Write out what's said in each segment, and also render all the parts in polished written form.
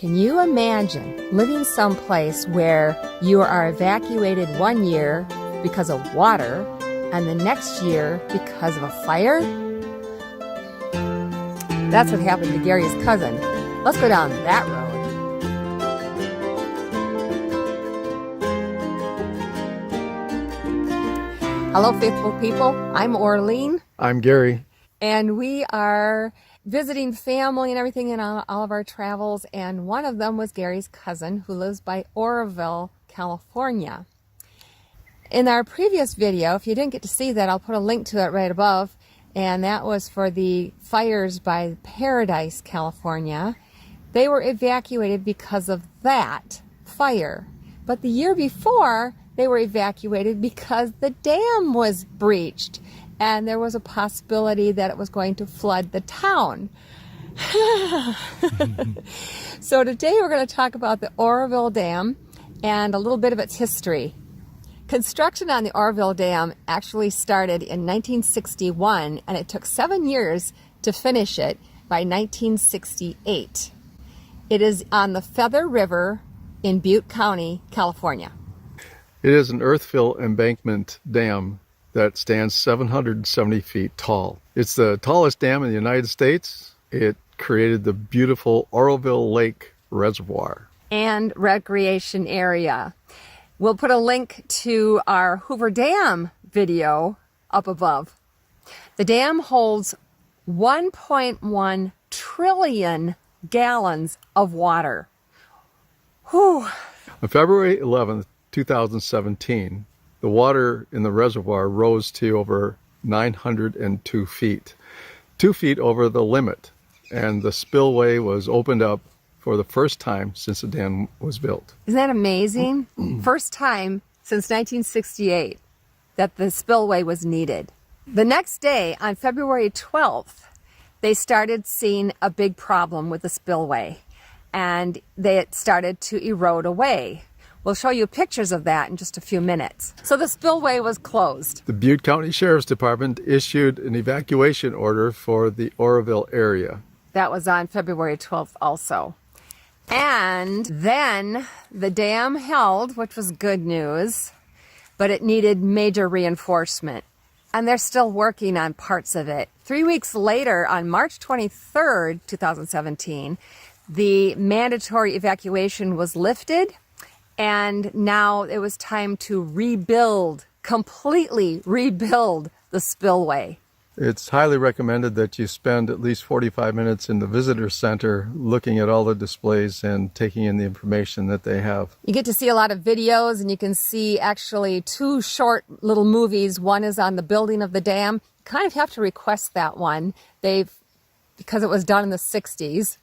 Can you imagine living someplace where you are evacuated one year because of water and the next year because of a fire? That's what happened to Gary's cousin. Let's go down that road. Hello, faithful people. I'm Orlean. I'm Gary. And we are visiting family and everything in all of our travels. And one of them was Gary's cousin who lives by Oroville, California. In our previous video, if you didn't get to see that, I'll put a link to it right above. And that was for the fires by Paradise, California. They were evacuated because of that fire. But the year before, they were evacuated because the dam was breached. And there was a possibility that it was going to flood the town. So today we're going to talk about the Oroville Dam and a little bit of its history. Construction on the Oroville Dam actually started in 1961, and it took 7 years to finish it by 1968. It is on the Feather River in Butte County, California. It is an earth-fill embankment dam that stands 770 feet tall. It's the tallest dam in the United States. It created the beautiful Oroville Lake Reservoir and recreation area. We'll put a link to our Hoover Dam video up above. The dam holds 1.1 trillion gallons of water. Whew. On February 11th, 2017, the water in the reservoir rose to over 902 feet, 2 feet over the limit, and the spillway was opened up for the first time since the dam was built. Isn't that amazing? First time since 1968 that the spillway was needed. The next day, on February 12th, they started seeing a big problem with the spillway, and they started to erode away. We'll show you pictures of that in just a few minutes. So the spillway was closed. The Butte County Sheriff's Department issued an evacuation order for the Oroville area. That was on February 12th also. And then the dam held, which was good news, but it needed major reinforcement. And they're still working on parts of it. 3 weeks later, on March 23rd, 2017, the mandatory evacuation was lifted. And now it was time to rebuild, completely rebuild the spillway. It's highly recommended that you spend at least 45 minutes in the visitor center looking at all the displays and taking in the information that they have. You get to see a lot of videos, and you can see actually 2 short little movies. One is on the building of the dam. You kind of have to request that one. Because it was done in the 60s.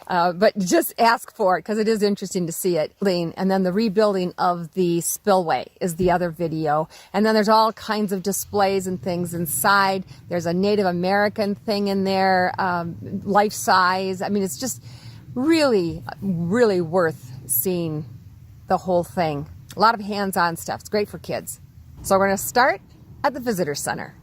But just ask for it because it is interesting to see it. And then the rebuilding of the spillway is the other video. And then there's all kinds of displays and things inside. There's a Native American thing in there, life size. I mean, it's just really, really worth seeing the whole thing. A lot of hands-on stuff. It's great for kids. So we're going to start at the visitor center.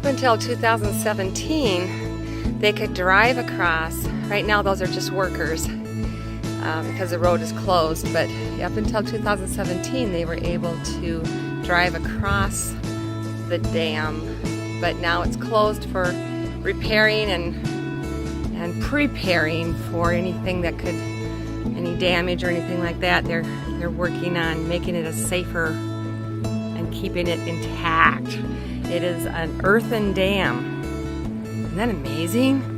Until 2017, they could drive across. Right now, those are just workers because the road is closed. But up until 2017, they were able to drive across the dam, but now it's closed for repairing and preparing for anything that could, any damage or anything like that. They're working on making it a safer and keeping it intact. It is an earthen dam. Isn't that amazing?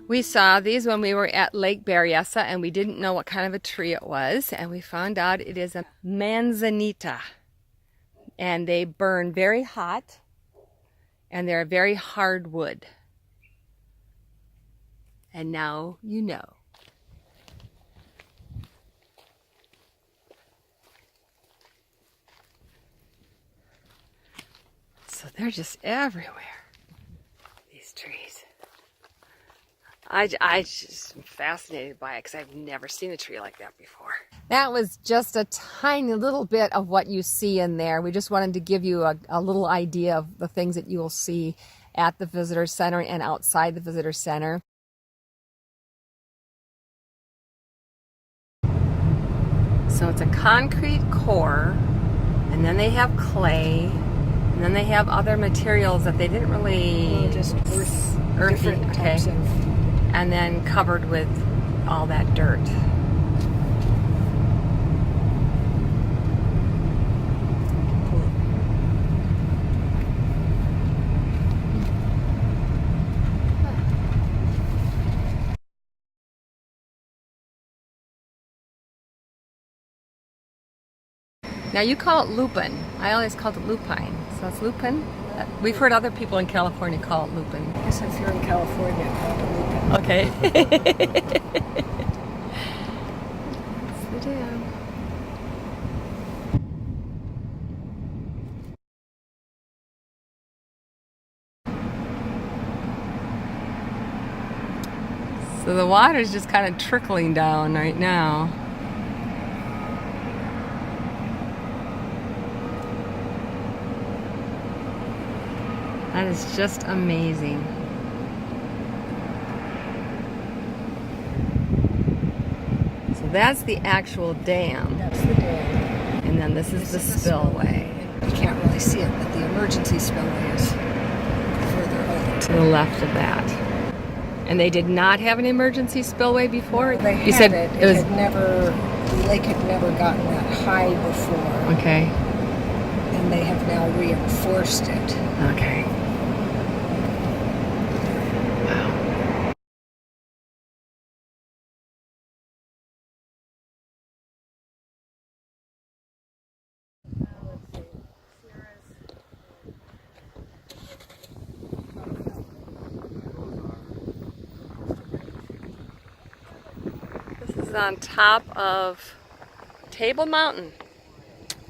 We saw these when we were at Lake Berryessa, and we didn't know what kind of a tree it was, and we found out it is a manzanita. And they burn very hot, and they're a very hard wood. And now you know. So they're just everywhere, these trees. I just am fascinated by it because I've never seen a tree like that before. That was just a tiny little bit of what you see in there. We just wanted to give you a little idea of the things that you will see at the visitor center and outside the visitor center. So it's a concrete core, and then they have clay, and then they have other materials that they didn't really... just earthy, different types of... And then covered with all that dirt. Now you call it lupin. I always called it lupine. So it's lupin. We've heard other people in California call it lupin. I guess if you're in California, call it lupin. Okay. That's the dam. So the water's just kind of trickling down right now. That is just amazing. So that's the actual dam. That's the dam. And then this is the spillway. You can't really see it, but the emergency spillway is further over. To the left of that. And they did not have an emergency spillway before? They You had said it. it was... The lake had never gotten that high before. Okay. And they have now reinforced it. Okay. Wow. This is on top of Table Mountain.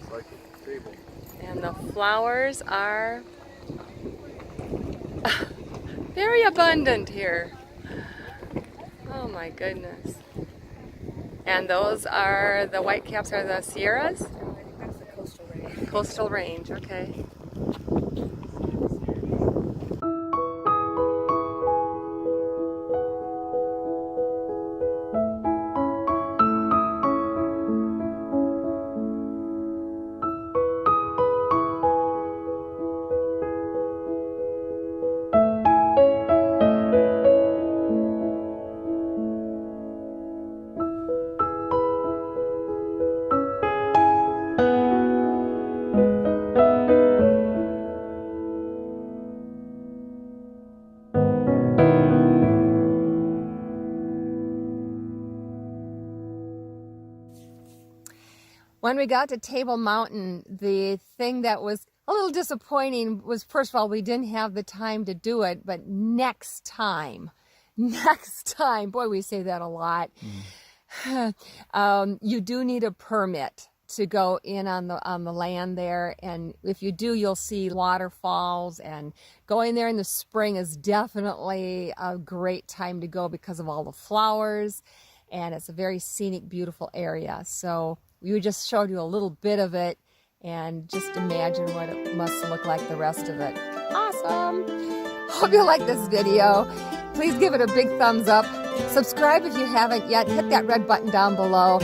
It's like a table. And the flowers are very abundant here. Oh my goodness. And those are, the white caps are the Sierras? I think that's the coastal range. Coastal range, okay. When we got to Table Mountain, the thing that was a little disappointing was, first of all, we didn't have the time to do it, but next time, boy, we say that a lot. You do need a permit to go in on the land there, and if you do, you'll see waterfalls, and going there in the spring is definitely a great time to go because of all the flowers, and it's a very scenic, beautiful area. So we just showed you a little bit of it, and just imagine what it must look like the rest of it. Awesome! Hope you like this video. Please give it a big thumbs up. Subscribe if you haven't yet. Hit that red button down below.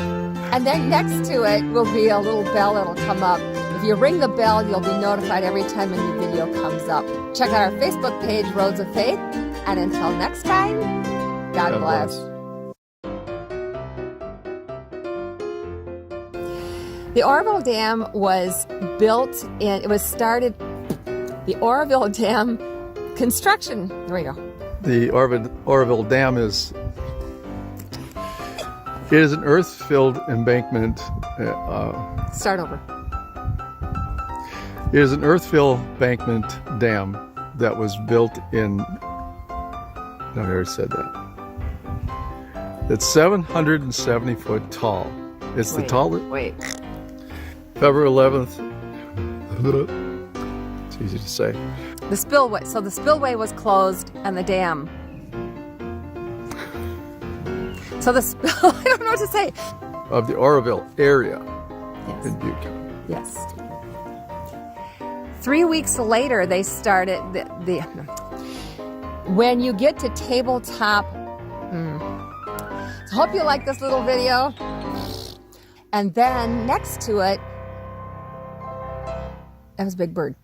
And then next to it will be a little bell that'll come up. If you ring the bell, you'll be notified every time a new video comes up. Check out our Facebook page, Roads of Faith. And until next time, God bless. The Oroville Dam was built in, it was started, the Oroville Dam construction, there we go. The Oroville Dam is an earth-filled embankment. Start over. It is an earth-filled embankment dam that was built in, no, I already said that. It's 770 foot tall. It's the tallest. Wait. February 11th. It's easy to say. The spillway. So the spillway was closed, and the dam. So the I don't know what to say. Of the Oroville area Yes. in Butte County. Yes. 3 weeks later, they started the when you get to tabletop. So hope you like this little video. And then next to it, that was Big Bird.